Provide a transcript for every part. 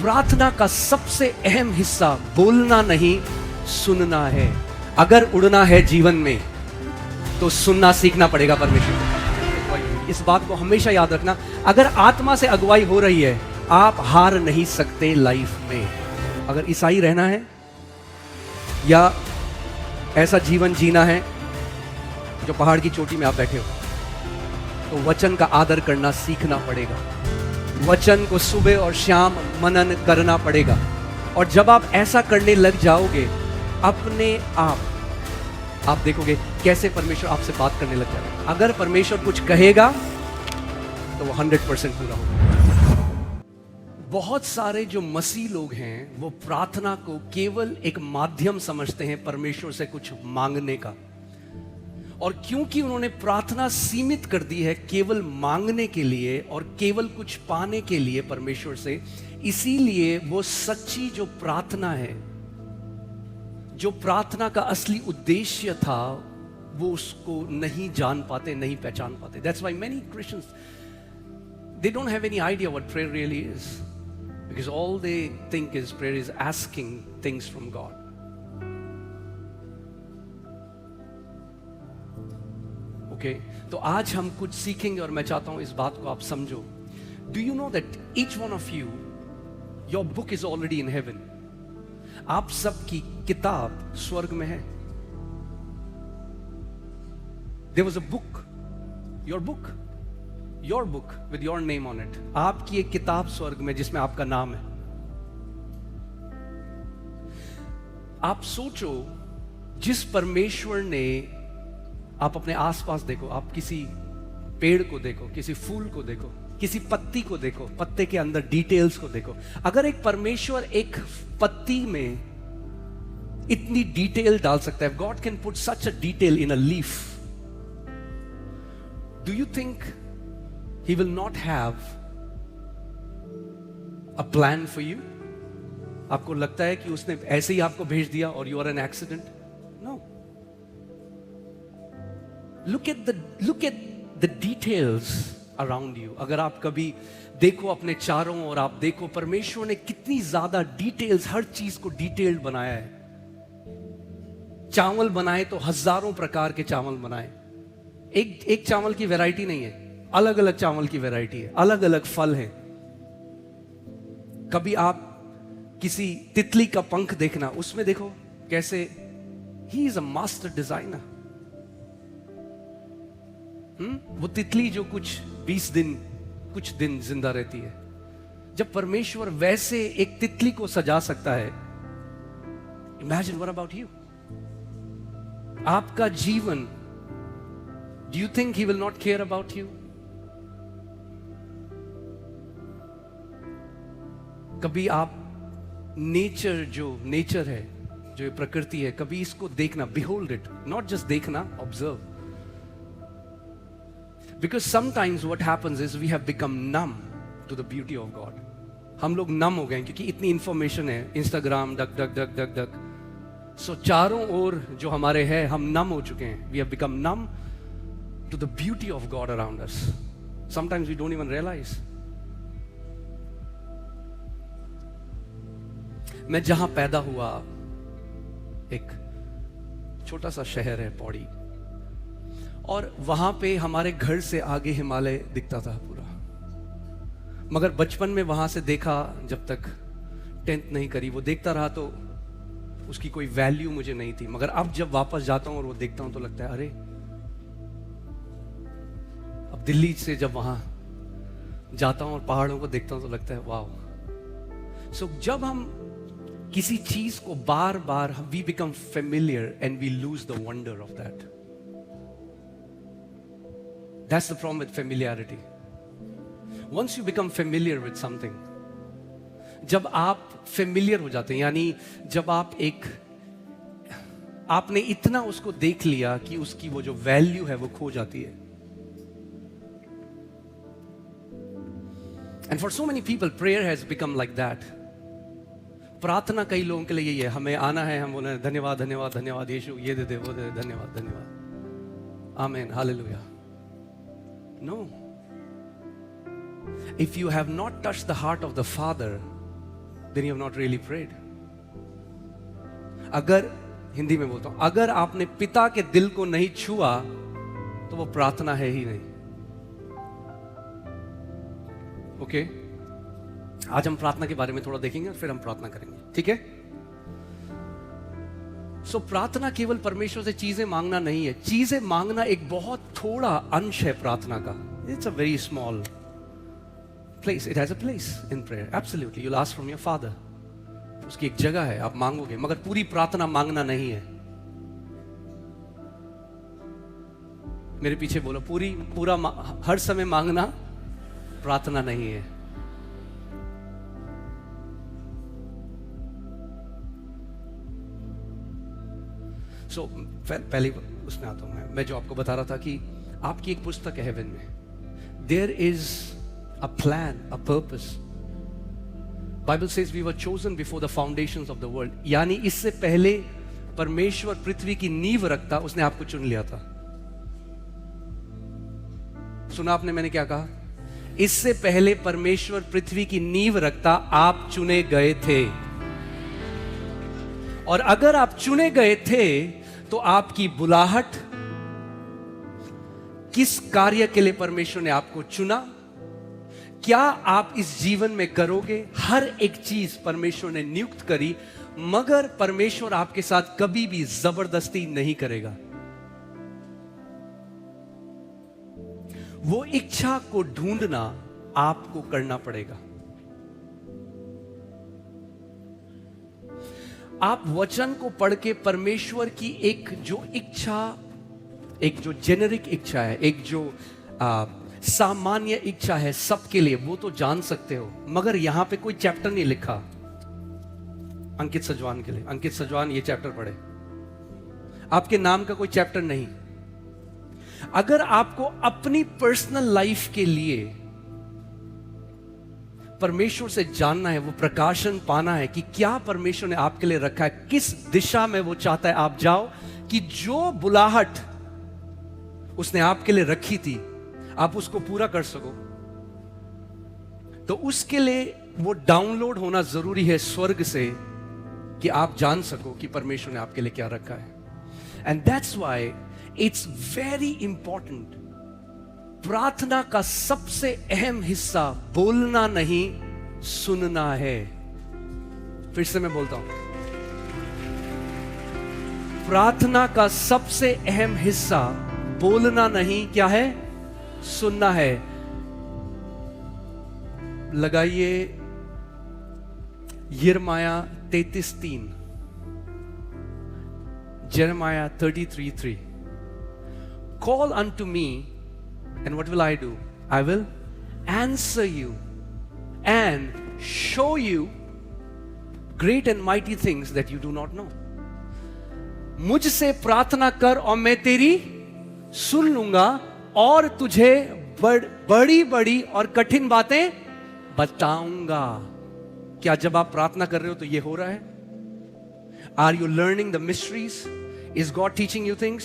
प्रार्थना का सबसे अहम हिस्सा बोलना नहीं, सुनना है। अगर उड़ना है जीवन में तो सुनना सीखना पड़ेगा परमेश्वर। इस बात को हमेशा याद रखना। अगर आत्मा से अगुवाई हो रही है, आप हार नहीं सकते लाइफ में। अगर ईसाई रहना है या ऐसा जीवन जीना है जो पहाड़ की चोटी में आप बैठे हो, तो वचन का आदर करना सीखना पड़ेगा। वचन को सुबह और शाम मनन करना पड़ेगा। और जब आप ऐसा करने लग जाओगे, अपने आप देखोगे कैसे परमेश्वर आपसे बात करने लग जाएगा। अगर परमेश्वर कुछ कहेगा तो वो 100% पूरा होगा। बहुत सारे जो मसीह लोग हैं वो प्रार्थना को केवल एक माध्यम समझते हैं परमेश्वर से कुछ मांगने का। और क्योंकि उन्होंने प्रार्थना सीमित कर दी है केवल मांगने के लिए और केवल कुछ पाने के लिए परमेश्वर से, इसीलिए वो सच्ची जो प्रार्थना है, जो प्रार्थना का असली उद्देश्य था, वो उसको नहीं जान पाते, नहीं पहचान पाते। That's why many Christians, they don't have any idea what prayer really is, because all they think is prayer is asking things from God. Okay? तो आज हम कुछ सीखेंगे और मैं चाहता हूं इस बात को आप समझो। Do you know that each one of you, your book is already in heaven? आप सबकी किताब स्वर्ग में है। There was a book, your book with your name on it. आपकी एक किताब स्वर्ग में जिसमें आपका नाम है। आप सोचो, जिस परमेश्वर ने, आप अपने आसपास देखो, आप किसी पेड़ को देखो, किसी फूल को देखो, किसी पत्ती को देखो, पत्ते के अंदर डिटेल्स को देखो। अगर एक परमेश्वर एक पत्ती में इतनी डिटेल डाल सकता है, God can put such a detail in a leaf, do you think he will not have a plan for you? आपको लगता है कि उसने ऐसे ही आपको भेज दिया और you are an accident? No. Look at the details around you. अगर आप कभी देखो अपने चारों ओर, आप देखो परमेश्वर ने कितनी ज्यादा डिटेल्स, हर चीज को डिटेल्ड बनाया है। चावल बनाए तो हजारों प्रकार के चावल बनाए। एक चावल की वैरायटी नहीं है, अलग अलग चावल की वैरायटी है, अलग अलग फल है। कभी आप किसी तितली का पंख देखना, उसमें देखो कैसे, he is a master designer. वो तितली जो कुछ दिन जिंदा रहती है, जब परमेश्वर वैसे एक तितली को सजा सकता है, इमेजिन व्हाट अबाउट यू? आपका जीवन, do you think he will not care about you? कभी आप नेचर है, जो प्रकृति है, कभी इसको देखना, behold it, not just देखना, observe. Because sometimes what happens is we have become numb to the beauty of God. हम लोग नम हो गए क्योंकि इतनी इंफॉर्मेशन है, Instagram duck duck duck duck duck, so चारों ओर जो हमारे है, हम नम हो चुके हैं। We have become numb to the beauty of God around us. Sometimes we don't even realize. मैं जहां पैदा हुआ, एक छोटा सा शहर है पौड़ी, और वहां पे हमारे घर से आगे हिमालय दिखता था पूरा। मगर बचपन में वहां से देखा, जब तक 10th नहीं करी, वो देखता रहा तो उसकी कोई वैल्यू मुझे नहीं थी। मगर अब जब वापस जाता हूं और वो देखता हूं तो लगता है, अरे अब दिल्ली से जब वहां जाता हूं और पहाड़ों को देखता हूं तो लगता है वाह। सो जब हम किसी चीज को बार बार, we become familiar and we lose the wonder of that. That's the problem with familiarity. Once you become familiar with something, जब आप familiar हो जाते हैं, यानी जब आपने इतना उसको देख लिया कि उसकी वो जो वैल्यू है वो खो जाती है। And for so many people, prayer has become like that. प्रार्थना कई लोगों के लिए यही है, हमें आना है, हम बोले धन्यवाद धन्यवाद धन्यवाद यीशु, ये दे दे वो दे दे, धन्यवाद धन्यवाद, आमीन, hallelujah. No. If you have not touched the heart of the Father, then you have not really prayed. अगर, हिंदी में बोलता हूं, अगर आपने पिता के दिल को नहीं छुआ तो वो प्रार्थना है ही नहीं. ओके, आज हम प्रार्थना के बारे में थोड़ा देखेंगे और फिर हम प्रार्थना करेंगे, ठीक है? सो प्रार्थना केवल परमेश्वर से चीजें मांगना नहीं है. चीजें मांगना एक बहुत थोड़ा अंश है प्रार्थना का. It's a very small place. It has a place in prayer. Absolutely. You ask from your father. उसकी एक जगह है, आप मांगोगे, मगर पूरी प्रार्थना मांगना नहीं है. मेरे पीछे बोलो, पूरा हर समय मांगना प्रार्थना नहीं है. सो पहले उसमें आता हूं मैं जो आपको बता रहा था कि आपकी एक पुस्तक है हेवन में. There is a plan, a purpose. Bible says we were chosen before the foundations of the world. यानी इससे पहले परमेश्वर पृथ्वी की नींव रखता, उसने आपको चुन लिया था. सुना आपने मैंने क्या कहा? इससे पहले परमेश्वर पृथ्वी की नींव रखता, आप चुने गए थे. और अगर आप चुने गए थे तो आपकी बुलाहट, किस कार्य के लिए परमेश्वर ने आपको चुना, क्या आप इस जीवन में करोगे, हर एक चीज परमेश्वर ने नियुक्त करी. मगर परमेश्वर आपके साथ कभी भी जबरदस्ती नहीं करेगा. वो इच्छा को ढूंढना आपको करना पड़ेगा. आप वचन को पढ़ के परमेश्वर की एक जो इच्छा, एक जो जेनेरिक इच्छा है, एक जो सामान्य इच्छा है सबके लिए, वो तो जान सकते हो. मगर यहां पे कोई चैप्टर नहीं लिखा अंकित सजवान के लिए. अंकित सजवान ये चैप्टर पढ़े. आपके नाम का कोई चैप्टर नहीं. अगर आपको अपनी पर्सनल लाइफ के लिए परमेश्वर से जानना है, वो प्रकाशन पाना है कि क्या परमेश्वर ने आपके लिए रखा है, किस दिशा में वो चाहता है आप जाओ, कि जो बुलाहट उसने आपके लिए रखी थी आप उसको पूरा कर सको, तो उसके लिए वो डाउनलोड होना जरूरी है स्वर्ग से, कि आप जान सको कि परमेश्वर ने आपके लिए क्या रखा है. And that's why it's very important. प्रार्थना का सबसे अहम हिस्सा बोलना नहीं, सुनना है. फिर से मैं बोलता हूं, प्रार्थना का सबसे अहम हिस्सा बोलना नहीं, क्या है? सुनना है. लगाइए यिर्मयाह 33:3, Jeremiah 33:3. Call unto me, and what will I do? I will answer you and show you great and mighty things that you do not know. मुझसे प्रार्थना कर और मैं तेरी सुन लूंगा और तुझे बड़ी बड़ी और कठिन बातें बताऊंगा. क्या जब आप प्रार्थना कर रहे हो तो ये हो रहा है? Are you learning the mysteries? Is God teaching you things?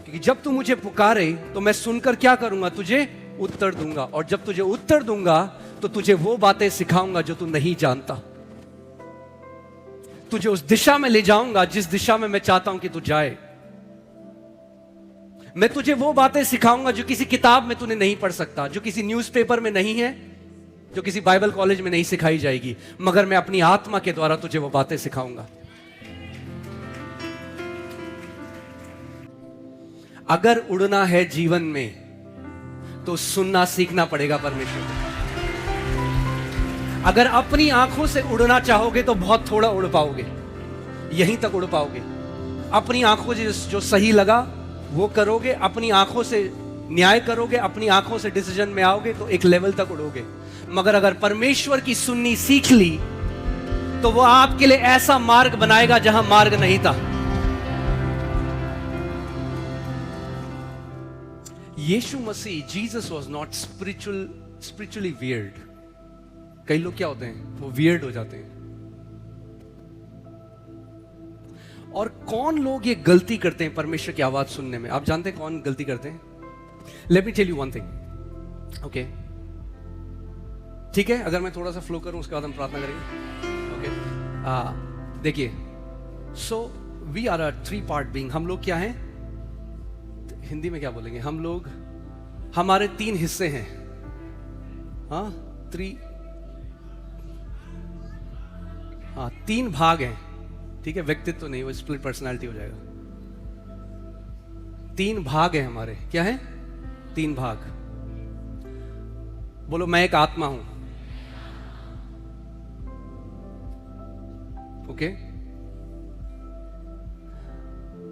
क्योंकि जब तू मुझे पुकारे तो मैं सुनकर क्या करूंगा? तुझे उत्तर दूंगा. और जब तुझे उत्तर दूंगा तो तुझे वो बातें सिखाऊंगा जो तू नहीं जानता. तुझे उस दिशा में ले जाऊंगा जिस दिशा में मैं चाहता हूं कि तू जाए. मैं तुझे वो बातें सिखाऊंगा जो किसी किताब में तूने नहीं पढ़ सकता, जो किसी न्यूज़पेपर में नहीं है, जो किसी बाइबल कॉलेज में नहीं सिखाई जाएगी, मगर मैं अपनी आत्मा के द्वारा तुझे वो बातें सिखाऊंगा. अगर उड़ना है जीवन में तो सुनना सीखना पड़ेगा परमेश्वर को. अगर अपनी आंखों से उड़ना चाहोगे तो बहुत थोड़ा उड़ पाओगे, यहीं तक उड़ पाओगे. अपनी आंखों से जो सही लगा वो करोगे, अपनी आंखों से न्याय करोगे, अपनी आंखों से डिसीजन में आओगे तो एक लेवल तक उड़ोगे. मगर अगर परमेश्वर की सुननी सीख ली तो वो आपके लिए ऐसा मार्ग बनाएगा जहां मार्ग नहीं था. यीशु मसीह, Jesus was not spiritually weird. कई लोग क्या होते हैं, वो वियर्ड हो जाते हैं. और कौन लोग ये गलती करते हैं परमेश्वर की आवाज सुनने में? आप जानते हैं कौन गलती करते हैं? Let me tell you one thing. Okay, ठीक है, अगर मैं थोड़ा सा फ्लो करूं उसके बाद हम प्रार्थना करेंगे। ओके, देखिए, so we are a 3 part being. हम लोग क्या हैं, हिंदी में क्या बोलेंगे, हम लोग, हमारे 3 हिस्से हैं। हाँ, 3 भाग हैं, ठीक है, व्यक्तित्व तो नहीं, वो स्प्लिट पर्सनालिटी हो जाएगा। 3 भाग हैं हमारे, क्या है, 3 भाग। बोलो, मैं एक आत्मा हूं। ओके,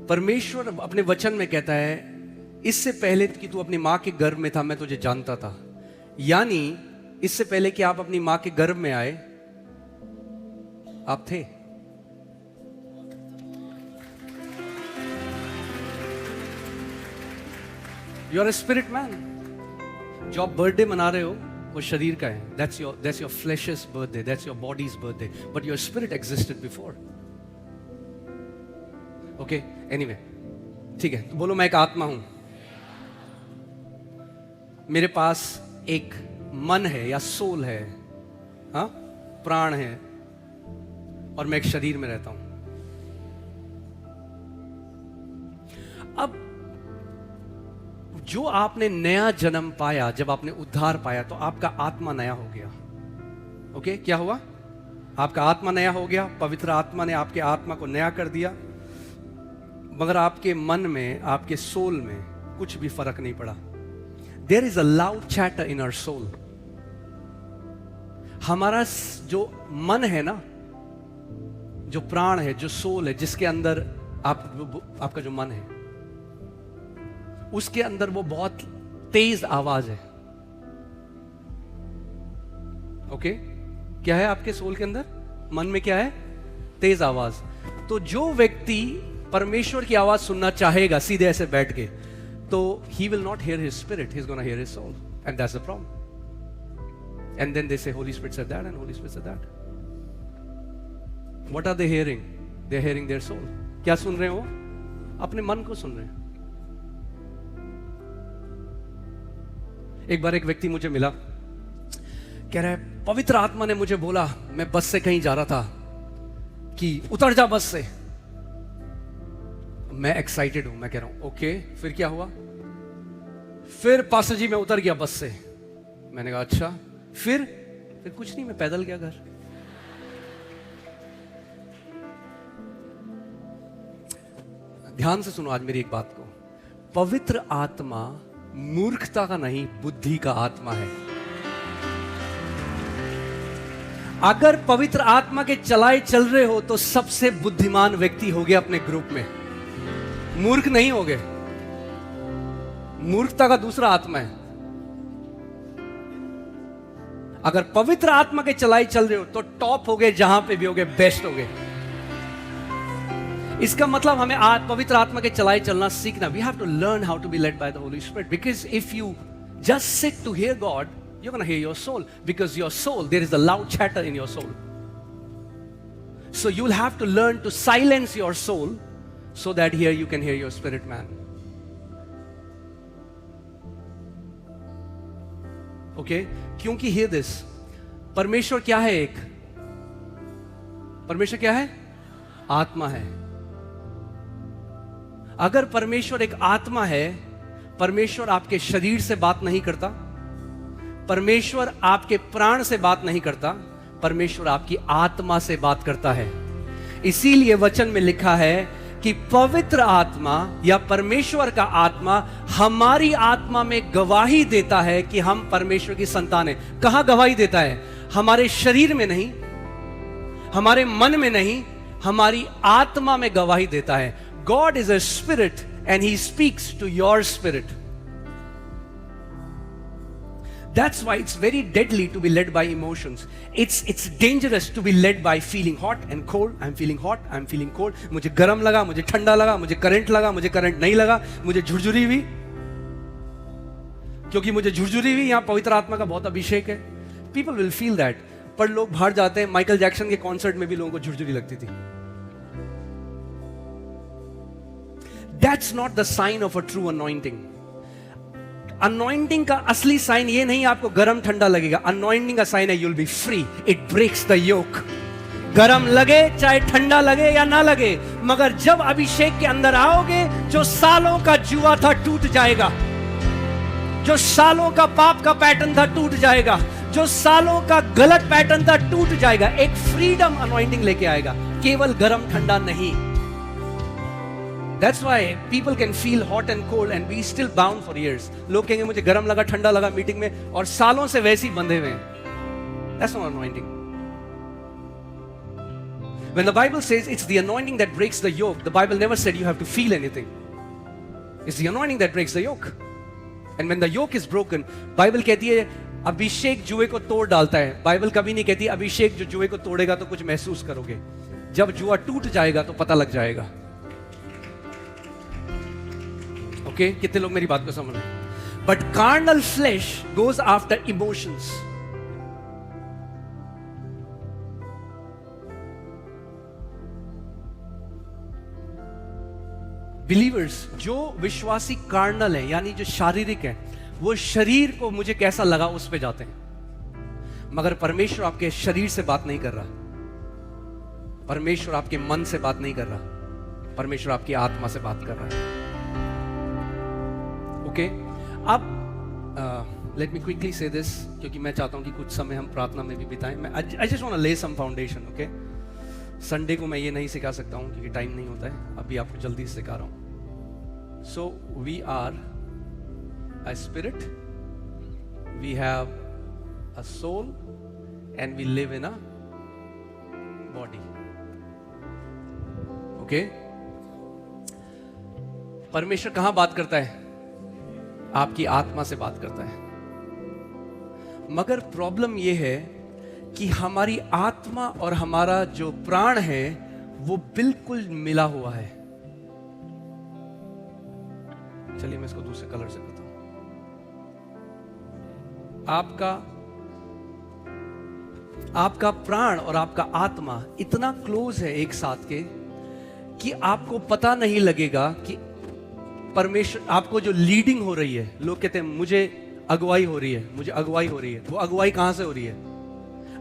परमेश्वर अपने वचन में कहता है, इससे पहले कि तू अपनी मां के गर्भ में था मैं तुझे जानता था। यानी इससे पहले कि आप अपनी मां के गर्भ में आए आप थे। You are a spirit man. जो आप बर्थडे मना रहे हो वो शरीर का है, that's your flashes birthday, that's your bodies birthday, but your spirit existed before. Okay, anyway, ठीक है, तो बोलो, मैं एक आत्मा हूं। मेरे पास एक मन है या सोल है, हाँ, प्राण है, और मैं एक शरीर में रहता हूं। अब जो आपने नया जन्म पाया, जब आपने उद्धार पाया, तो आपका आत्मा नया हो गया। ओके, क्या हुआ, आपका आत्मा नया हो गया, पवित्र आत्मा ने आपके आत्मा को नया कर दिया, मगर आपके मन में, आपके सोल में कुछ भी फर्क नहीं पड़ा। There is a loud chatter in our soul. हमारा जो मन है ना, जो प्राण है, जो सोल है, जिसके अंदर आपका जो मन है, उसके अंदर वो बहुत तेज आवाज है। ओके, क्या है आपके सोल के अंदर, मन में क्या है, तेज आवाज। तो जो व्यक्ति परमेश्वर की आवाज सुनना चाहेगा सीधे ऐसे बैठ के, तो he will not hear his spirit, he's going to hear his soul, and that's the problem. And then they say Holy Spirit said that and Holy Spirit said that. What are they hearing? They're hearing their soul. क्या सुन रहे हो, अपने मन को सुन रहे हैं। एक बार एक व्यक्ति मुझे मिला, कह रहा है, पवित्र आत्मा ने मुझे बोला, मैं बस से कहीं जा रहा था, कि उतर जा बस से। मैं एक्साइटेड हूं, मैं कह रहा हूं ओके, फिर क्या हुआ, फिर पास्टर जी मैं उतर गया बस से। मैंने कहा अच्छा, फिर कुछ नहीं, मैं पैदल गया घर। ध्यान से सुनो आज मेरी एक बात को, पवित्र आत्मा मूर्खता का नहीं, बुद्धि का आत्मा है। अगर पवित्र आत्मा के चलाए चल रहे हो तो सबसे बुद्धिमान व्यक्ति हो गया अपने ग्रुप में, मूर्ख नहीं हो गए। मूर्खता का दूसरा आत्मा है। अगर पवित्र आत्मा के चलाई चल रहे हो तो टॉप हो गए, जहां पे भी हो गए, बेस्ट हो गए। इसका मतलब हमें पवित्र आत्मा के चलाई चलना सीखना। We have to learn how to be led by the Holy Spirit, because if you just sit to hear God, you're going to hear your soul, because your soul, there is a loud chatter in your soul. So you'll have to learn to silence your soul so that here you can hear your spirit man. Okay, क्योंकि hear this, परमेश्वर क्या है? एक परमेश्वर क्या है? आत्मा है। अगर परमेश्वर एक आत्मा है, परमेश्वर आपके शरीर से बात नहीं करता, परमेश्वर आपके प्राण से बात नहीं करता, परमेश्वर आपकी आत्मा से बात करता है। इसीलिए वचन में लिखा है कि पवित्र आत्मा या परमेश्वर का आत्मा हमारी आत्मा में गवाही देता है कि हम परमेश्वर की संतान हैं। कहां गवाही देता है? हमारे शरीर में नहीं, हमारे मन में नहीं, हमारी आत्मा में गवाही देता है। God is a spirit and he speaks to your spirit. That's why it's very deadly to be led by emotions. It's dangerous to be led by feeling hot and cold. I'm feeling hot, I'm feeling cold. मुझे गर्म लगा, मुझे ठंडा लगा, मुझे current लगा, मुझे current नहीं लगा, मुझे झुरझुरी हुई, क्योंकि मुझे झुरझुरी हुई। यहाँ पवित्र आत्मा का बहुत अभिषेक है। People will feel that. पर लोग बाहर जाते हैं, माइकल जैक्सन के कॉन्सर्ट में भी लोगों को झुरझुरी लगती थी। That's not the sign of a true anointing. Anointing का असली साइन ये नहीं आपको गरम ठंडा लगेगा, अनॉइंटिंग का साइन है you will be free, it breaks the yoke. गरम लगे चाहे ठंडा लगे या ना लगे, मगर जब अभिषेक के अंदर आओगे, जो सालों का जुआ था टूट जाएगा, जो सालों का पाप का पैटर्न था टूट जाएगा, जो सालों का गलत पैटर्न था टूट जाएगा। एक फ्रीडम अनॉइंटिंग लेके आएगा, केवल गरम ठंडा नहीं। That's why people can feel hot and cold and be still bound for years. लोग कहेंगे मुझे गरम लगा ठंडा लगा मीटिंग में, और सालों से वैसे ही बंधे हुए हैं। That's not anointing. When the Bible says it's the anointing that breaks the yoke, the Bible never said you have to feel anything. It's the anointing that breaks the yoke. And when the yoke is broken, Bible कहती है अभिषेक जुए को तोड़ डालता है। Bible कभी नहीं कहती अभिषेक जो जुए को तोड़ेगा तो कुछ महसूस करोगे। जब जुआ टूट जाएगा तो पता लग जाएगा। ओके, कितने लोग मेरी बात को समझ रहे हैं? But carnal flesh goes after emotions. Believers, जो विश्वासी कार्नल है यानी जो शारीरिक है, वो शरीर को मुझे कैसा लगा उस पे जाते हैं, मगर परमेश्वर आपके शरीर से बात नहीं कर रहा, परमेश्वर आपके मन से बात नहीं कर रहा, परमेश्वर आपकी आत्मा से बात कर रहा है। ओके, अब लेट मी क्विकली से दिस, क्योंकि मैं चाहता हूं कि कुछ समय हम प्रार्थना में भी बिताएं। मैं आई जस्ट वांट टू ले सम फाउंडेशन। ओके, संडे को मैं ये नहीं सिखा सकता हूं क्योंकि टाइम नहीं होता है, अभी आपको जल्दी से सिखा रहा हूं। So we are a spirit, we have a soul, and we live in a body. Okay? परमेश्वर कहां बात करता है? आपकी आत्मा से बात करता है। मगर प्रॉब्लम यह है कि हमारी आत्मा और हमारा जो प्राण है वो बिल्कुल मिला हुआ है। चलिए मैं इसको दूसरे कलर से करता हूं। आपका प्राण और आपका आत्मा इतना क्लोज है एक साथ के कि आपको पता नहीं लगेगा कि परमेश्वर आपको जो लीडिंग हो रही है। लोग कहते हैं मुझे अगुवाई हो रही है, मुझे अगुवाई हो रही है। वो अगुवाई कहां से हो रही है?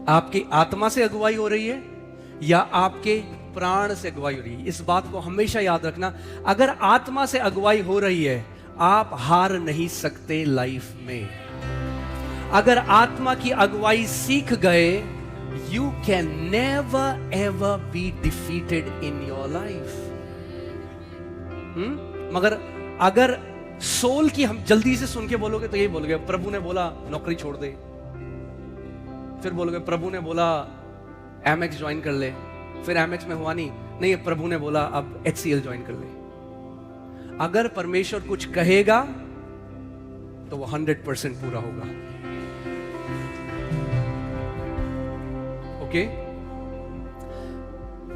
आपकी आत्मा से अगुवाई हो रही है या आपके प्राण से अगुवाई हो रही है? इस बात को हमेशा याद रखना। अगर आत्मा से अगुवाई हो रही है, आप हार नहीं सकते लाइफ में। अगर आत्मा की अगुवाई सीख गए, you can never ever be defeated in your life. मगर अगर सोल की हम जल्दी से सुन के बोलोगे तो यही बोलोगे प्रभु ने बोला नौकरी छोड़ दे, फिर बोलोगे प्रभु ने बोला एमएक्स ज्वाइन कर ले, फिर एमएक्स में हुआ नहीं, प्रभु ने बोला अब एचसीएल ज्वाइन कर ले। अगर परमेश्वर कुछ कहेगा तो वो 100% पूरा होगा। ओके,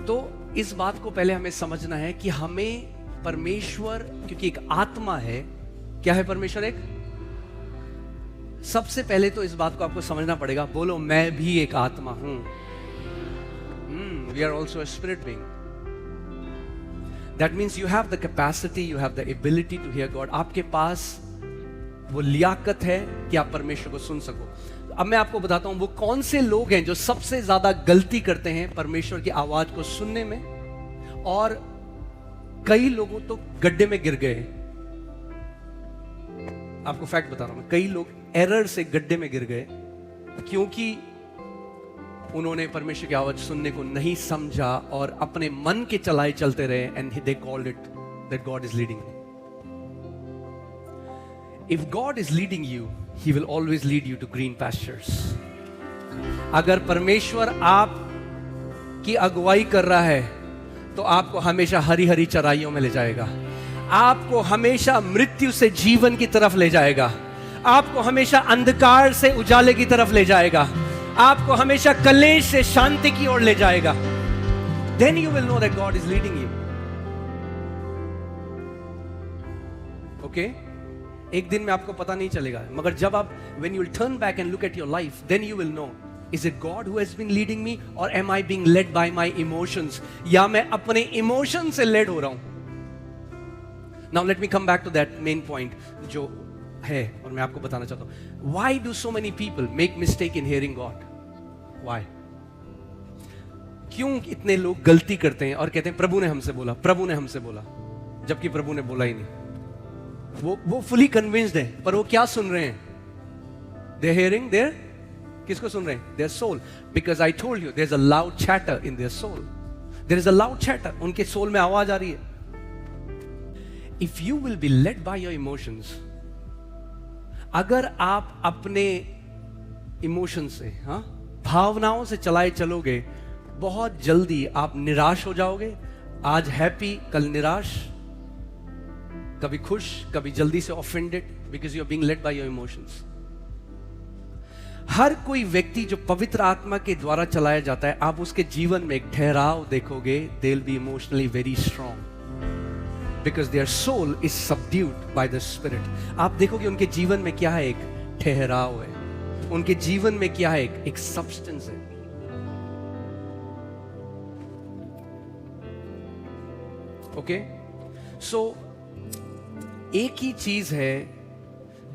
तो इस बात को पहले हमें समझना है कि हमें परमेश्वर, क्योंकि एक आत्मा है। क्या है परमेश्वर? एक। सबसे पहले तो इस बात को आपको समझना पड़ेगा। बोलो मैं भी एक आत्मा हूं। We are also a spirit being. That means you have the capacity, you have the ability to hear God. आपके पास वो लियाकत है कि आप परमेश्वर को सुन सको। अब मैं आपको बताता हूं वो कौन से लोग हैं जो सबसे ज्यादा गलती करते हैं परमेश्वर की आवाज को सुनने में, और कई लोगों तो गड्ढे में गिर गए। आपको फैक्ट बता रहा हूं मैं, कई लोग एरर से गड्ढे में गिर गए क्योंकि उन्होंने परमेश्वर की आवाज सुनने को नहीं समझा और अपने मन के चलाए चलते रहे, and they called it that God is leading me. If God is leading you, he will always lead you to green pastures. अगर परमेश्वर आप की अगुवाई कर रहा है तो आपको हमेशा हरी हरी चराइयों में ले जाएगा, आपको हमेशा मृत्यु से जीवन की तरफ ले जाएगा, आपको हमेशा अंधकार से उजाले की तरफ ले जाएगा, आपको हमेशा कलेश से शांति की ओर ले जाएगा। Then you will know that God is leading you. Okay? एक दिन में आपको पता नहीं चलेगा, मगर जब आप when you will turn back and look at your life, then you will know, is it God who has been leading me or am I being led by my emotions? या मैं अपने इमोशन से led हो रहा हूं। Now let me come back to that main point जो है और मैं आपको बताना चाहता हूं, why do so many people make mistake in hearing God? Why? क्यों इतने लोग गलती करते हैं और कहते हैं प्रभु ने हमसे बोला, प्रभु ने हमसे बोला, जबकि प्रभु ने बोला ही नहीं। वो फुली कन्विंस्ड है, पर वो क्या सुन रहे हैं? दे हियरिंग देयर, किसको सुन रहे हैं? Their soul. Because I told you there is a loud chatter in their soul. There is a loud chatter, उनके सोल में आवाज आ रही है। If you will be led by your emotions, अगर आप अपने इमोशन से, हाँ, भावनाओं से चलाए चलोगे, बहुत जल्दी आप निराश हो जाओगे। आज हैप्पी, कल निराश, कभी खुश, कभी जल्दी से offended, because you are being led by your emotions. हर कोई व्यक्ति जो पवित्र आत्मा के द्वारा चलाया जाता है, आप उसके जीवन में एक ठहराव देखोगे। They will be emotionally very strong because their soul is subdued by the spirit. आप देखोगे उनके जीवन में क्या है? एक ठहराव है। उनके जीवन में क्या है? एक सब्सटेंस है। ओके, सो एक ही चीज है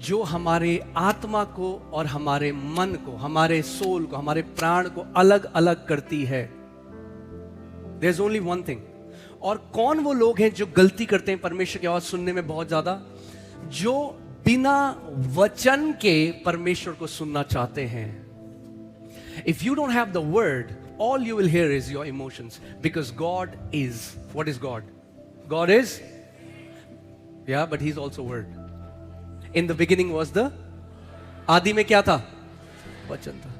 जो हमारे आत्मा को और हमारे मन को, हमारे सोल को, हमारे प्राण को अलग अलग करती है। There is only one thing. और कौन वो लोग हैं जो गलती करते हैं परमेश्वर की आवाज सुनने में बहुत ज्यादा? जो बिना वचन के परमेश्वर को सुनना चाहते हैं। If you don't have the word, all you will hear is your emotions, because God is, what is God? God is, yeah, but he's also word. In the beginning was the, आदि में क्या था? वचन था।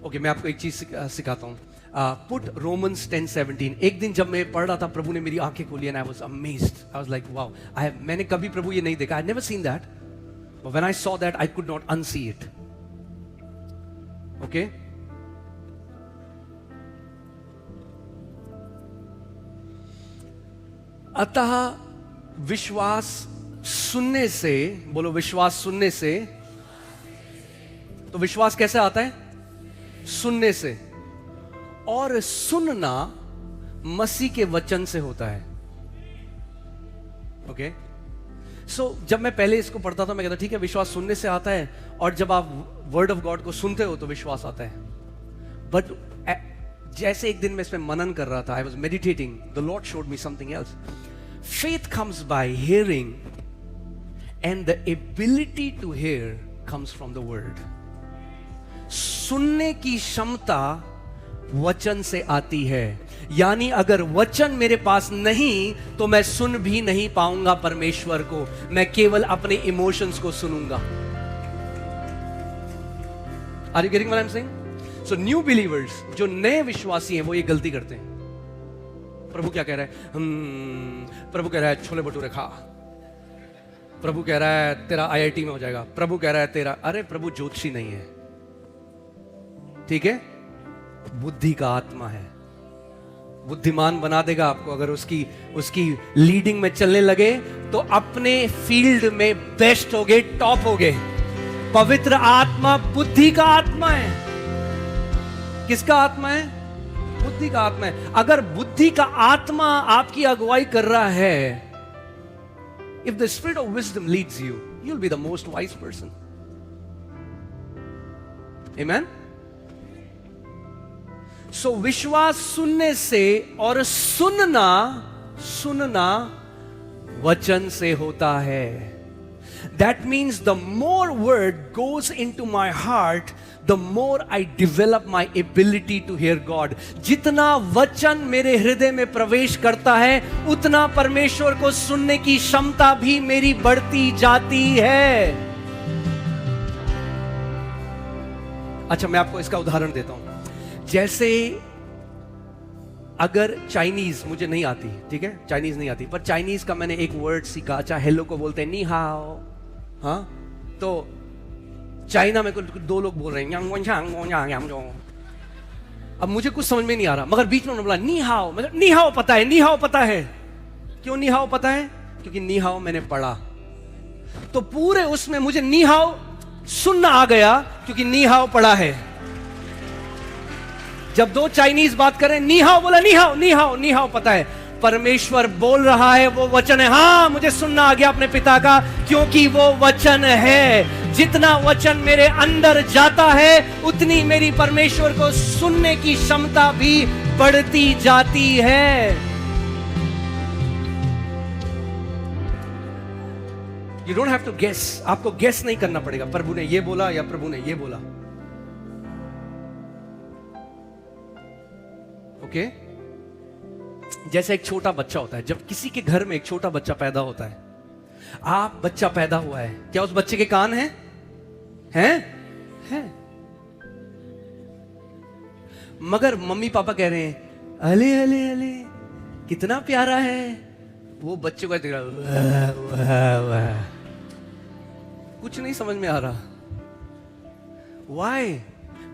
Okay, मैं आपको एक चीज सिखाता हूं। Put Romans 10:17। एक दिन जब मैं पढ़ रहा था, प्रभु ने मेरी आंखें खोली and I was amazed. I was like wow, मैंने कभी प्रभु ये नहीं देखा। I never seen that, but when I saw that I could not unsee it. Okay, अतः विश्वास सुनने से, बोलो विश्वास सुनने से। तो विश्वास कैसे आता है? सुनने से। और सुनना मसीह के वचन से होता है। ओके, सो जब मैं पहले इसको पढ़ता था, मैं कहता ठीक है, विश्वास सुनने से आता है, और जब आप वर्ड ऑफ गॉड को सुनते हो तो विश्वास आता है। बट जैसे एक दिन मैं इसमें मनन कर रहा था, I was meditating, the Lord showed me something else. Faith comes by hearing, and the ability to hear comes from the word. सुनने की क्षमता वचन से आती है। यानी अगर वचन मेरे पास नहीं तो मैं सुन भी नहीं पाऊंगा परमेश्वर को, मैं केवल अपने इमोशंस को सुनूंगा। Are you getting what I'm saying? So new believers, जो नए विश्वासी हैं, वो ये गलती करते हैं। प्रभु क्या कह रहा है? प्रभु कह रहा है छोले भटूरे खा। प्रभु कह रहा है तेरा IIT में हो जाएगा। प्रभु कह रहा है तेरा, अरे प्रभु ज्योतिषी नहीं है, ठीक है? बुद्धि का आत्मा है, बुद्धिमान बना देगा आपको। अगर उसकी लीडिंग में चलने लगे तो अपने फील्ड में बेस्ट होगे, टॉप होगे। पवित्र आत्मा बुद्धि का आत्मा है। किसका आत्मा है? बुद्धि का आत्मा है। अगर बुद्धि का आत्मा आपकी अगुवाई कर रहा है, if the spirit of wisdom leads you, you'll be the most wise person. Amen? So विश्वास सुनने से, और सुनना वचन से होता है। That means the more word goes into my heart, the more I develop my ability to hear God. जितना वचन मेरे हृदय में प्रवेश करता है, उतना परमेश्वर को सुनने की क्षमता भी मेरी बढ़ती जाती है। अच्छा, मैं आपको इसका उदाहरण देता हूं। जैसे अगर चाइनीज मुझे नहीं आती, ठीक है, चाइनीज नहीं आती, पर चाइनीज का मैंने एक वर्ड सीखा। अच्छा, हेलो को बोलते हैं नी हाओ, हाँ, तो चाइना में दो लोग बोल रहे हैं, अब मुझे कुछ समझ में नहीं आ रहा, मगर बीच में उन्होंने बोला नी हाओ। मतलब नी हाओ पता है, नी हाओ पता है। क्यों नी हाओ पता है? क्योंकि नी हाओ मैंने पढ़ा। तो पूरे उसमें मुझे नी हाओ सुनना आ गया, क्योंकि नी हाओ पढ़ा है। जब दो चाइनीज बात कर रहे हैं, नी हाओ बोला, नी हाओ नी हाओ नी हाओ पता है। परमेश्वर बोल रहा है, वो वचन है। हाँ, मुझे सुनना आ गया अपने पिता का, क्योंकि वो वचन है। जितना वचन मेरे अंदर जाता है, उतनी मेरी परमेश्वर को सुनने की क्षमता भी बढ़ती जाती है। You don't have to guess, आपको गेस नहीं करना पड़ेगा प्रभु ने ये बोला या प्रभु ने ये बोला। ओके? जैसे एक छोटा बच्चा होता है, जब किसी के घर में एक छोटा बच्चा पैदा होता है, आप बच्चा पैदा हुआ है, क्या उस बच्चे के कान हैं? हैं? मगर मम्मी पापा कह रहे हैं अले अले अले कितना प्यारा है, वो बच्चे को देख रहा, वाह वाह, कुछ नहीं समझ में आ रहा। Why?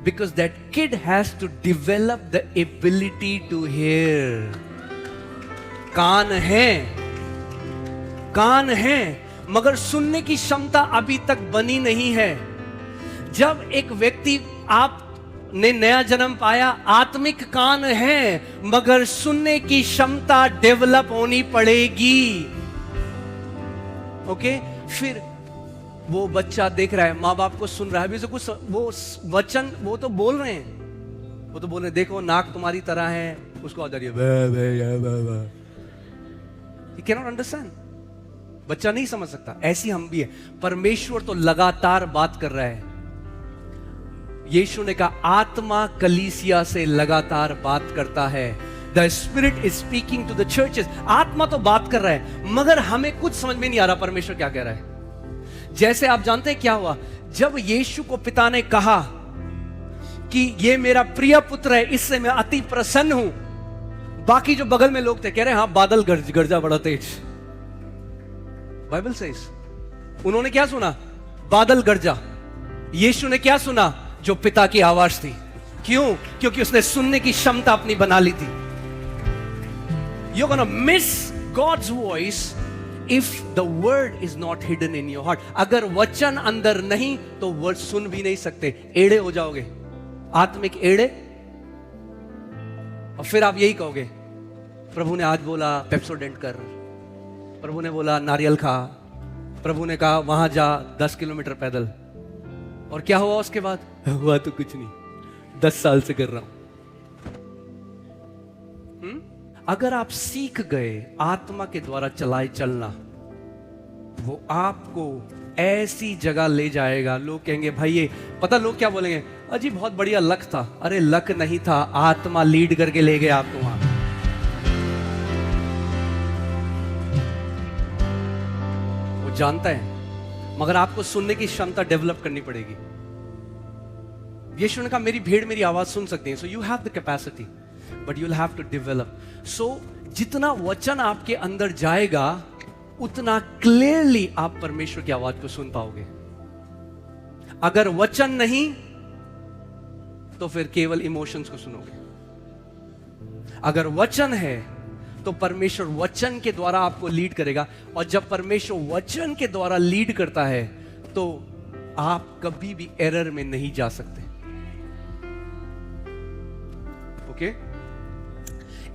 Because that kid has to develop the ability to hear. कान है, मगर सुनने की क्षमता अभी तक बनी नहीं है। जब एक व्यक्ति, आपने नया जन्म पाया, आत्मिक कान है, मगर सुनने की क्षमता डेवलप होनी पड़ेगी। ओके? फिर वो बच्चा देख रहा है, माँ बाप को सुन रहा है, अभी से कुछ वो वचन वो तो बोल रहे हैं, देखो नाक तुम्हारी तरह है, उसको आ जा रही है। He cannot understand. बच्चा नहीं समझ सकता। ऐसी हम भी है। परमेश्वर तो लगातार बात कर रहा है। यीशु ने कहा आत्मा कलीसिया से लगातार बात करता है। The Spirit is speaking to the churches. आत्मा तो बात कर रहा है, मगर हमें कुछ समझ में नहीं आ रहा परमेश्वर क्या कह रहा है। जैसे आप जानते हैं क्या हुआ, जब यीशु को पिता ने कहा कि ये मेरा प्रिय पुत्र है, इससे मैं अति प्रसन्न हूं, बाकी जो बगल में लोग थे कह रहे हाँ बादल गरजा बड़ा तेज। बाइबल सेज, उन्होंने क्या सुना? बादल गरजा। यीशु ने क्या सुना? जो पिता की आवाज थी। क्यों? क्योंकि उसने सुनने की क्षमता अपनी बना ली थी। You're gonna miss God's voice if the word is not hidden in your heart. अगर वचन अंदर नहीं तो वर्ड सुन भी नहीं सकते, एड़े हो जाओगे, आत्मिक एड़े। और फिर आप यही कहोगे प्रभु ने आज बोला पेप्सोडेंट कर, प्रभु ने बोला नारियल खा, प्रभु ने कहा वहां जा 10 किलोमीटर पैदल। और क्या हुआ उसके बाद? हुआ तो कुछ नहीं, 10 साल से कर रहा हूं। अगर आप सीख गए आत्मा के द्वारा चलाए चलना, वो आपको ऐसी जगह ले जाएगा, लोग कहेंगे भाई ये पता, लोग क्या बोलेंगे? अजी बहुत बढ़िया लक था। अरे लक नहीं था, आत्मा लीड करके ले गए आपको वहां। वो जानता है, मगर आपको सुनने की क्षमता डेवलप करनी पड़ेगी। यीशु ने कहा मेरी भेड़ मेरी आवाज सुन सकती है। So you have the capacity, but you will have to develop. So जितना वचन आपके अंदर जाएगा, उतना क्लियरली आप परमेश्वर की आवाज को सुन पाओगे। अगर वचन नहीं तो फिर केवल इमोशंस को सुनोगे। अगर वचन है तो परमेश्वर वचन के द्वारा आपको लीड करेगा, और जब परमेश्वर वचन के द्वारा लीड करता है तो आप कभी भी एरर में नहीं जा सकते। ओके?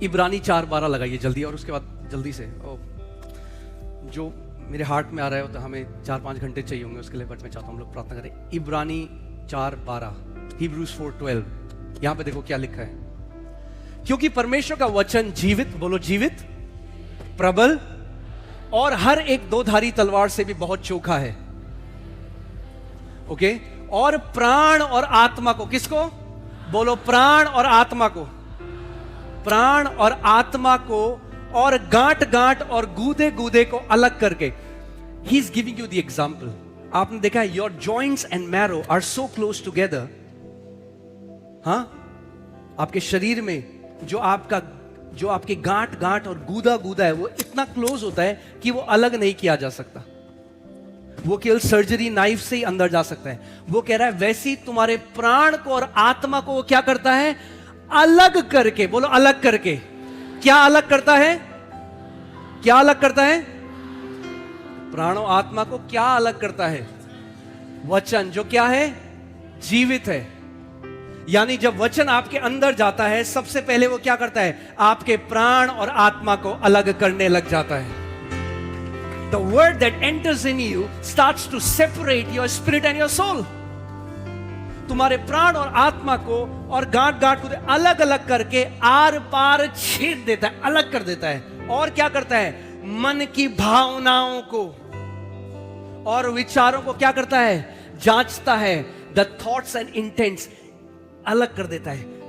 इब्रानी 4:12 लगाइए जल्दी, और उसके बाद जल्दी से जो मेरे हार्ट में आ रहा है, तो हमें 4-5 घंटे चाहिए होंगे उसके लिए, बट मैं चाहता हूं हम लोग प्रार्थना करें। इब्रानी 4:12, Hebrews 4:12, यहां पे देखो क्या लिखा है। क्योंकि परमेश्वर का वचन जीवित, बोलो जीवित, प्रबल और हर एक दोधारी तलवार से भी बहुत चोखा है। ओके? और प्राण और आत्मा को, किसको? बोलो प्राण और आत्मा को, प्राण और आत्मा को, और गांठ गांठ और गूदे गूदे को अलग करके। He is giving you the example. आपने देखा है, your joints and marrow are so close together. हाँ, आपके शरीर में जो आपके गांठ गांठ और गूदा गूदा है, वो इतना क्लोज होता है कि वो अलग नहीं किया जा सकता। वो केवल सर्जरी नाइफ से ही अंदर जा सकता है। वो कह रहा है वैसे तुम्हारे प्राण को और आत्मा को वो क्या करता है? अलग करके। बोलो अलग करके। क्या अलग करता है? क्या अलग करता है? प्राणों आत्मा को क्या अलग करता है? वचन, जो क्या है? जीवित है। यानी जब वचन आपके अंदर जाता है, सबसे पहले वो क्या करता है? आपके प्राण और आत्मा को अलग करने लग जाता है. The word that enters in you starts to separate your spirit and your soul. तुम्हारे प्राण और आत्मा को और गांठ गांठ को अलग अलग करके आर पार छेद देता है, अलग कर देता है. और क्या करता है? मन की भावनाओं को और विचारों को क्या करता है? जांचता है. द थॉट्स एंड इंटेंट्स अलग कर देता है.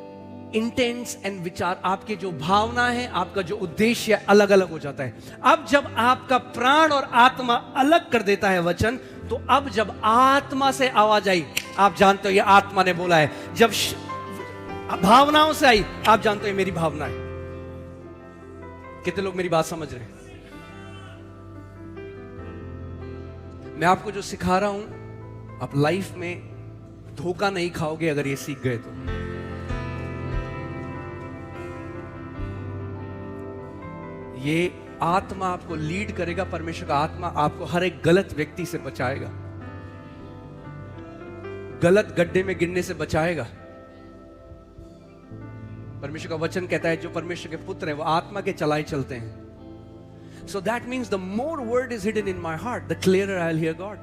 इंटेंस एंड विचार, आपके जो भावना है, आपका जो उद्देश्य है, अलग अलग हो जाता है. अब जब आपका प्राण और आत्मा अलग कर देता है वचन, तो अब जब आत्मा से आवाज आई, आप जानते हो ये आत्मा ने बोला है. जब भावनाओं से आई, आप जानते हो ये मेरी भावना है. कितने लोग मेरी बात समझ रहे हैं? मैं आपको जो सिखा रहा हूं, आप लाइफ में धोखा नहीं खाओगे अगर ये सीख गए तो. ये आत्मा आपको लीड करेगा. परमेश्वर का आत्मा आपको हर एक गलत व्यक्ति से बचाएगा, गलत गड्ढे में गिरने से बचाएगा. परमेश्वर का वचन कहता है जो परमेश्वर के पुत्र हैं वो आत्मा के चलाए चलते हैं. So that means the more word is hidden in my heart, the clearer I'll hear God.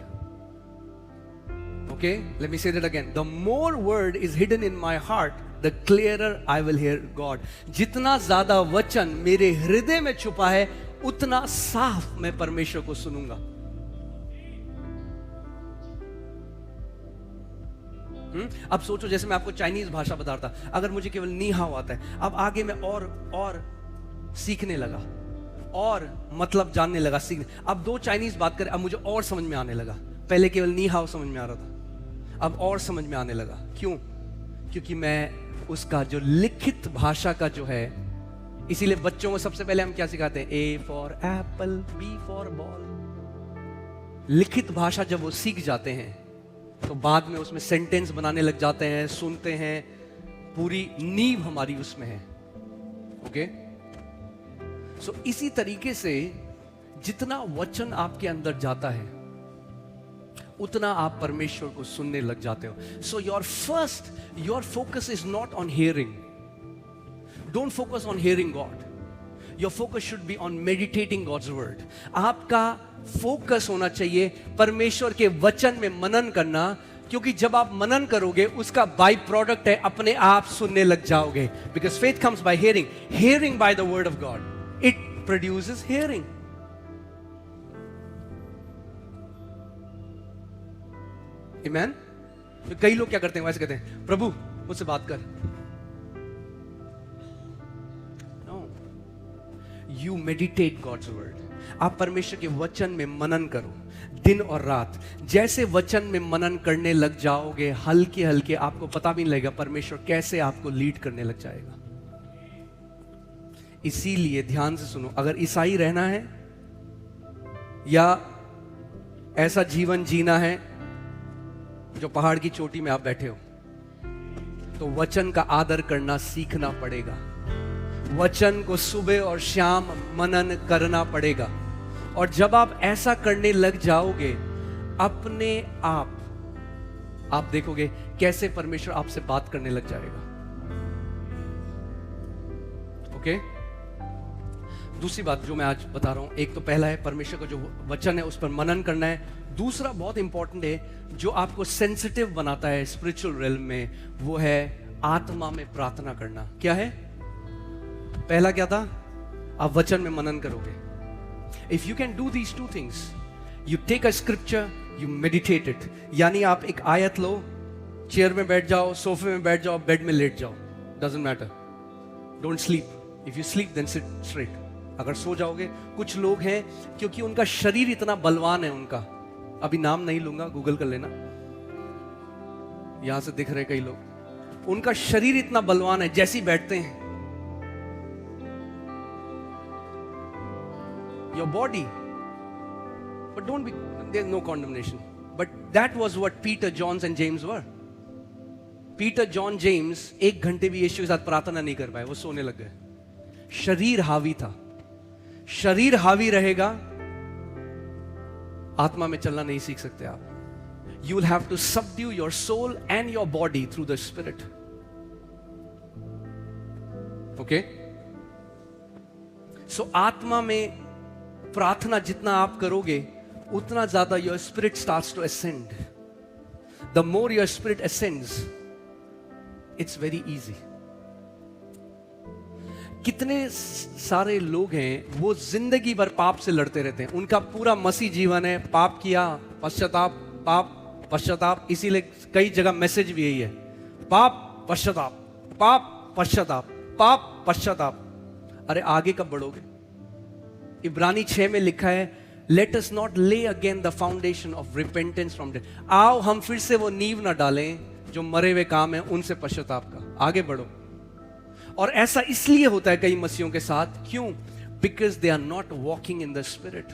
Okay, let me say that again. The more word is hidden in my heart, the clearer I will hear God. जितना ज्यादा वचन मेरे हृदय में छुपा है, उतना साफ मैं परमेश्वर को सुनूंगा. अब सोचो, जैसे मैं आपको चाइनीज भाषा बता रहा था, अगर मुझे केवल नी हाओ आता है, अब आगे मैं और सीखने लगा और मतलब जानने लगा, सीखने. अब दो चाइनीज बात करें, अब मुझे और समझ में आने लगा. पहले केवल नी हाओ समझ में आ रहा था, अब और समझ में आने लगा. क्यों? क्योंकि मैं उसका जो लिखित भाषा का जो है, इसीलिए बच्चों को सबसे पहले हम क्या सिखाते हैं? A for apple, B for ball. लिखित भाषा जब वो सीख जाते हैं तो बाद में उसमें सेंटेंस बनाने लग जाते हैं, सुनते हैं. पूरी नींव हमारी उसमें है. ओके, सो इसी तरीके से जितना वचन आपके अंदर जाता है, उतना आप परमेश्वर को सुनने लग जाते हो. So your focus is not on hearing. Don't focus on hearing God. Your focus should be on meditating God's word. आपका फोकस होना चाहिए परमेश्वर के वचन में मनन करना, क्योंकि जब आप मनन करोगे उसका बाई प्रोडक्ट है अपने आप सुनने लग जाओगे. Because faith comes by hearing, hearing by the word of God. It produces hearing. Amen. तो कई लोग क्या करते हैं? वैसे कहते हैं, प्रभु मुझसे बात कर. No, you meditate God's word. आप परमेश्वर के वचन में मनन करो दिन और रात. जैसे वचन में मनन करने लग जाओगे, हल्के हल्के आपको पता भी नहीं लगेगा परमेश्वर कैसे आपको लीड करने लग जाएगा. इसीलिए ध्यान से सुनो, अगर ईसाई रहना है या ऐसा जीवन जीना है जो पहाड़ की चोटी में आप बैठे हो, तो वचन का आदर करना सीखना पड़ेगा. वचन को सुबह और शाम मनन करना पड़ेगा. और जब आप ऐसा करने लग जाओगे, अपने आप देखोगे कैसे परमेश्वर आपसे बात करने लग जाएगा. ओके, दूसरी बात जो मैं आज बता रहा हूं, एक तो पहला है परमेश्वर का जो वचन है उस पर मनन करना है. दूसरा बहुत इंपॉर्टेंट है, जो आपको सेंसिटिव बनाता है स्पिरिचुअल रेल्म में, वो है आत्मा में प्रार्थना करना. क्या है? पहला क्या था? आप वचन में मनन करोगे. If you can do these two things, you take a scripture, you meditate it. यानी आप एक आयत लो, चेयर में बैठ जाओ, सोफे में बैठ जाओ, बेड में लेट जाओ, doesn't matter. Don't sleep. If you sleep then sit straight. अगर सो जाओगे, कुछ लोग हैं क्योंकि उनका शरीर इतना बलवान है, उनका अभी नाम नहीं लूंगा, गूगल कर लेना, यहां से दिख रहे कई लोग, उनका शरीर इतना बलवान है, जैसे ही बैठते हैं, your body, but don't be, there's no condemnation, but that was what Peter, John and James were. Peter, John, James 1 घंटे भी यीशु के साथ प्रार्थना नहीं कर पाए, वो सोने लग गए. शरीर हावी था. शरीर हावी रहेगा, आत्मा में चलना नहीं सीख सकते आप. You will have to subdue your soul and your body through the Spirit. Okay? So आत्मा में प्रार्थना जितना आप करोगे उतना ज्यादा your spirit starts to ascend. The more your spirit ascends, it's very easy. कितने सारे लोग हैं वो जिंदगी भर पाप से लड़ते रहते हैं. उनका पूरा मसीह जीवन है पाप किया, पश्चाताप, पाप, पश्चाताप. इसीलिए कई जगह मैसेज भी यही है, पाप पश्चाताप, पाप पश्चाताप, पाप पश्चाताप. अरे आगे कब बढ़ोगे? इब्रानी 6 में लिखा है, लेट अस नॉट ले again the foundation of repentance from death. आओ हम फिर से वो नींव ना डालें जो मरे हुए काम है उनसे पश्चाताप का. आगे बढ़ो. और ऐसा इसलिए होता है कई मसीहों के साथ. क्यों? Because they are not walking in the spirit.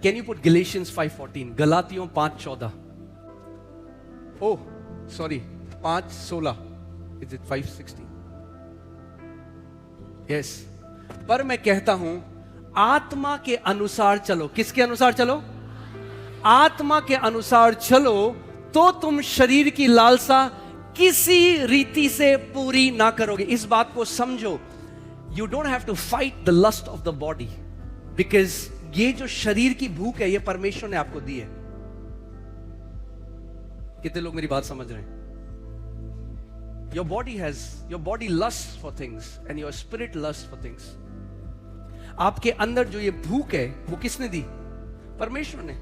Can you put Galatians 5:14? गलातियों 5:14. Oh sorry, 5:16. Is it 5:16? Yes. पर मैं कहता हूं आत्मा के अनुसार चलो. किसके अनुसार चलो? आत्मा के अनुसार चलो तो तुम शरीर की लालसा किसी रीति से पूरी ना करोगे. इस बात को समझो. You don't have to fight the lust of the body, because ये जो शरीर की भूख है ये परमेश्वर ने आपको दी है. कितने लोग मेरी बात समझ रहे हैं? Your body lust for things and your spirit lust for things. आपके अंदर जो ये भूख है वो किसने दी? परमेश्वर ने.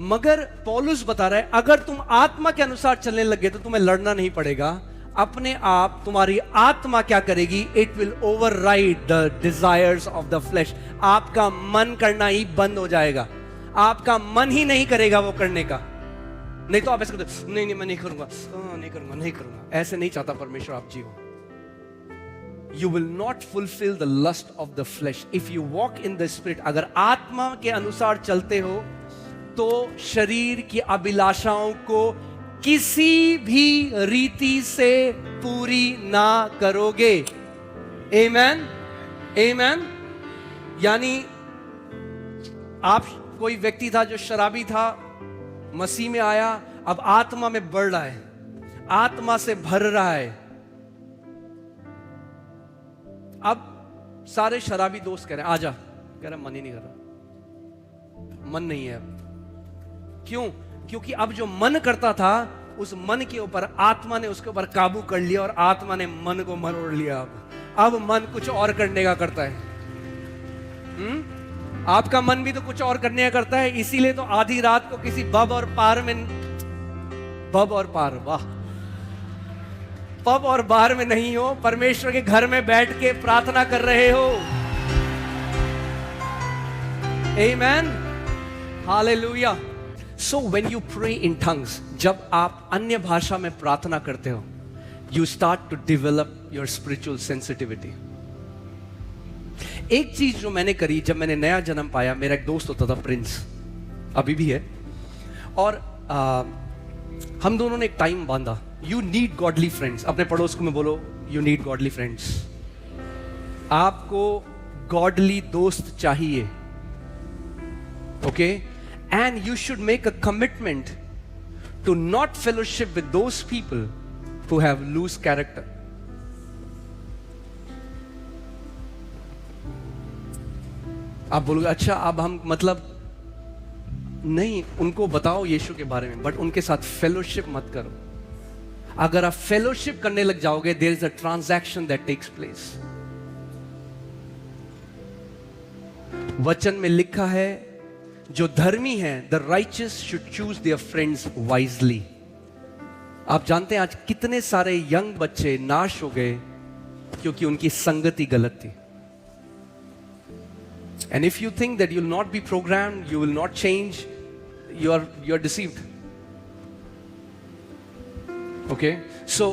मगर पौलुस बता रहा है अगर तुम आत्मा के अनुसार चलने लगे तो तुम्हें लड़ना नहीं पड़ेगा. अपने आप तुम्हारी आत्मा क्या करेगी? It will override the desires of the flash. आपका मन करना ही बंद हो जाएगा. आपका मन ही नहीं करेगा वो करने का. नहीं तो आप ऐसे करते, नहीं मैं नहीं करूंगा, नहीं करूंगा. ऐसे नहीं चाहता परमेश्वर आप जियो. You will not fulfill the lust of the flesh if you walk in the spirit. अगर आत्मा के अनुसार चलते हो तो शरीर की अभिलाषाओं को किसी भी रीति से पूरी ना करोगे. आमेन, आमेन. यानी आप, कोई व्यक्ति था जो शराबी था, मसीह में आया, अब आत्मा में बढ़ रहा है, आत्मा से भर रहा है. अब सारे शराबी दोस्त कह रहे हैं आजा, कह रहा मन ही नहीं कर रहा, मन नहीं है अब. क्यों? क्योंकि अब जो मन करता था उस मन के ऊपर आत्मा ने उसके ऊपर काबू कर लिया और आत्मा ने मन को मरोड़ लिया. अब मन कुछ और करने का करता है. आपका मन भी तो कुछ और करने का करता है. इसीलिए तो आधी रात को किसी पब और बार में, पब और बार, वाह, पब और बार में नहीं हो, परमेश्वर के घर में बैठ के प्रार्थना कर रहे हो. आमेन, hallelujah. So when you pray in tongues, जब आप अन्य भाषा में प्रार्थना करते हो, you start to develop your spiritual sensitivity. एक चीज जो मैंने करी जब मैंने नया जन्म पाया, मेरा एक दोस्त होता था प्रिंस, अभी भी है, और हम दोनों ने एक टाइम बांधा. You need godly friends. अपने पड़ोस को मैं बोलो, you need godly friends. आपको godly दोस्त चाहिए. Okay? And you should make a commitment to not fellowship with those people who have loose character. आप बोलोगे अच्छा अब हम मतलब नहीं, उनको बताओ यीशु के बारे में, बट उनके साथ फेलोशिप मत करो. अगर आप फेलोशिप करने लग जाओगे, there is a transaction that takes place. वचन में लिखा है जो धर्मी है, the righteous should choose their friends wisely. आप जानते हैं आज कितने सारे यंग बच्चे नाश हो गए क्योंकि उनकी संगति गलत थी. And if you think that you'll not be programmed, you will not change, you're deceived. Okay? So,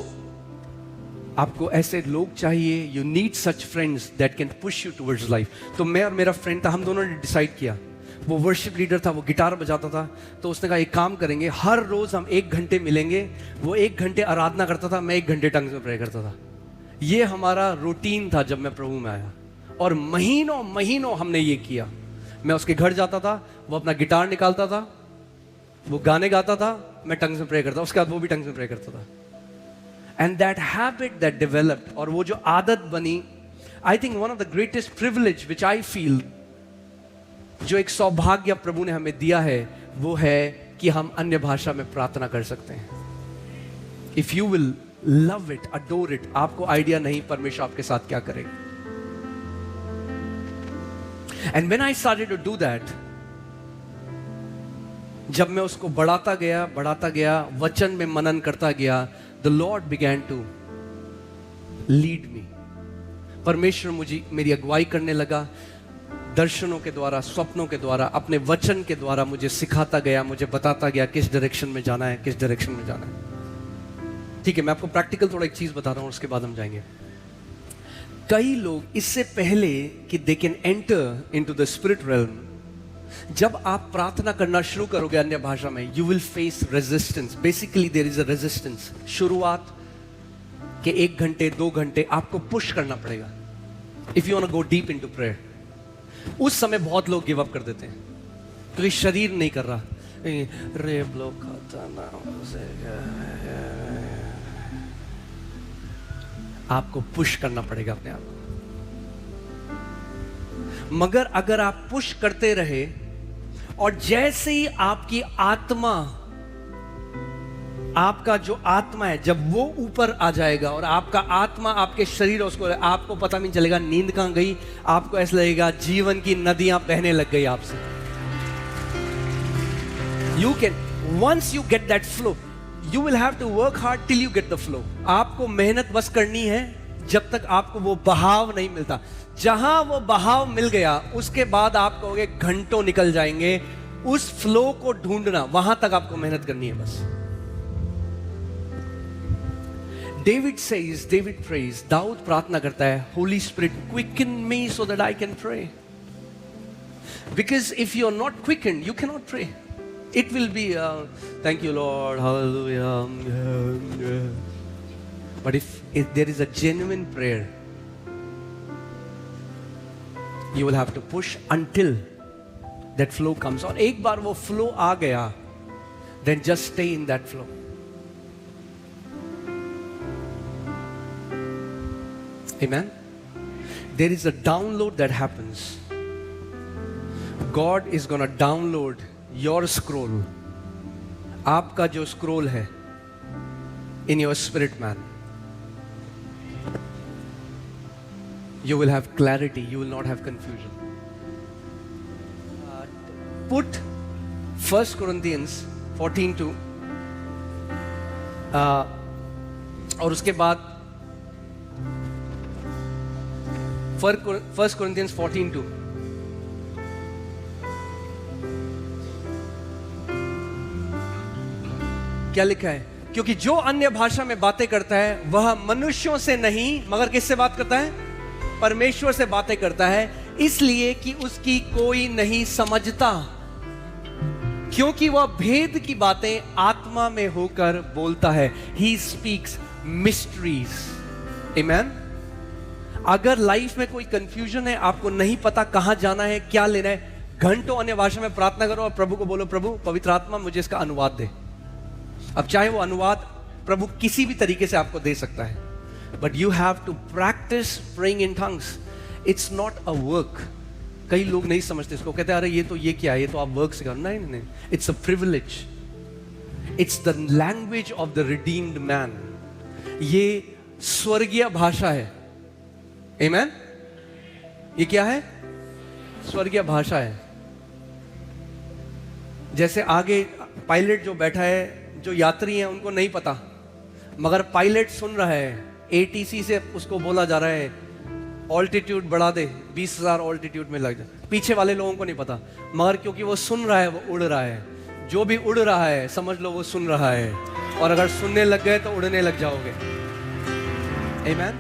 आपको ऐसे लोग चाहिए. You need such friends that can push you towards life. तो मैं और मेरा फ्रेंड था, हम दोनों ने डिसाइड किया. वो वर्शिप लीडर था, वो गिटार बजाता था, तो उसने कहा एक काम करेंगे, हर रोज हम 1 घंटे मिलेंगे. वो 1 घंटे आराधना करता था, मैं 1 घंटे टंग्स में प्रे करता था. ये हमारा रूटीन था जब मैं प्रभु में आया. और महीनों महीनों हमने ये किया. मैं उसके घर जाता था, वो अपना गिटार निकालता था, वो गाने गाता था, मैं टंग्स में प्रे करता, उसके बाद वो भी टंग्स में प्रे करता था. And that habit that developed, और वो जो आदत बनी, I think one of the greatest privilege which I feel, जो एक सौभाग्य प्रभु ने हमें दिया है, वो है कि हम अन्य भाषा में प्रार्थना कर सकते हैं. If you will love it, adore it, आपको आइडिया नहीं परमेश्वर आपके साथ क्या करेगा. And when I started to do that, जब मैं उसको बढ़ाता गया, वचन में मनन करता गया, the Lord began to lead me. परमेश्वर मुझे मेरी अगुवाई करने लगा, दर्शनों के द्वारा, स्वप्नों के द्वारा, अपने वचन के द्वारा मुझे सिखाता गया, मुझे बताता गया किस डायरेक्शन में जाना है, किस डायरेक्शन में जाना है. ठीक है, मैं आपको प्रैक्टिकल थोड़ा एक चीज बता रहा हूं, उसके बाद हम जाएंगे. कई लोग इससे पहले कि they can enter into the spirit realm, जब आप प्रार्थना करना शुरू करोगे अन्य भाषा में, you will face resistance. Basically there is a resistance. शुरुआत के 1 घंटे 2 घंटे आपको पुश करना पड़ेगा. If you want to go deep into prayer, उस समय बहुत लोग गिव अप कर देते हैं क्योंकि शरीर नहीं कर रहा. रे ब्लॉक खाता ना, आपको पुश करना पड़ेगा अपने आप को. मगर अगर आप पुश करते रहे, और जैसे ही आपकी आत्मा, आपका जो आत्मा है, जब वो ऊपर आ जाएगा और आपका आत्मा आपके शरीर, उसको आपको पता नहीं चलेगा नींद कहां गई, आपको ऐसा लगेगा जीवन की नदियां बहने लग गई आपसे. You can, once you get that flow, you will have to work hard till you get the flow. आपको मेहनत बस करनी है जब तक आपको वो बहाव नहीं मिलता. जहां वो बहाव मिल गया, उसके बाद आप कहोगे घंटों निकल जाएंगे. उस फ्लो को ढूंढना, वहां तक आपको मेहनत करनी है बस. David says, David prays, Dawood प्रार्थना करता है, Holy Spirit quicken me so that I can pray. Because if you are not quickened, you cannot pray. It will be, thank you Lord, hallelujah. But if there is a genuine prayer, you will have to push until that flow comes. और एक बार वो flow आ गया, then just stay in that flow. Amen. There is a download that happens. God is going to download your scroll. आपका जो scroll है in your spirit man. You will have clarity. You will not have confusion. Put 1 Corinthians 14:2 और उसके बाद 1 Corinthians 14:2. क्या लिखा है? क्योंकि जो अन्य भाषा में बातें करता है वह मनुष्यों से नहीं मगर किससे बात करता है? परमेश्वर से बातें करता है, इसलिए कि उसकी कोई नहीं समझता, क्योंकि वह भेद की बातें आत्मा में होकर बोलता है. He speaks mysteries. Amen. अगर लाइफ में कोई कंफ्यूजन है, आपको नहीं पता कहां जाना है, क्या लेना है, घंटों अन्य भाषा में प्रार्थना करो और प्रभु को बोलो, प्रभु पवित्र आत्मा मुझे इसका अनुवाद दे. अब चाहे वो अनुवाद प्रभु किसी भी तरीके से आपको दे सकता है, but you have to practise praying in tongues. It's not a work. कई लोग नहीं समझते इसको, कहते हैं अरे ये क्या है, ये तो आप वर्क से करो. नहीं, it's a privilege. It's the language of the redeemed man. ये स्वर्गीय भाषा है. आमेन. ये क्या है? स्वर्गीय भाषा है. जैसे आगे पायलट जो बैठा है, जो यात्री हैं उनको नहीं पता, मगर पायलट सुन रहा है, एटीसी से उसको बोला जा रहा है ऑल्टीट्यूड बढ़ा दे, 20,000 ऑल्टीट्यूड में लग जाए. पीछे वाले लोगों को नहीं पता, मगर क्योंकि वो सुन रहा है, वो उड़ रहा है. जो भी उड़ रहा है समझ लो वो सुन रहा है, और अगर सुनने लग गए तो उड़ने लग जाओगे. आमेन.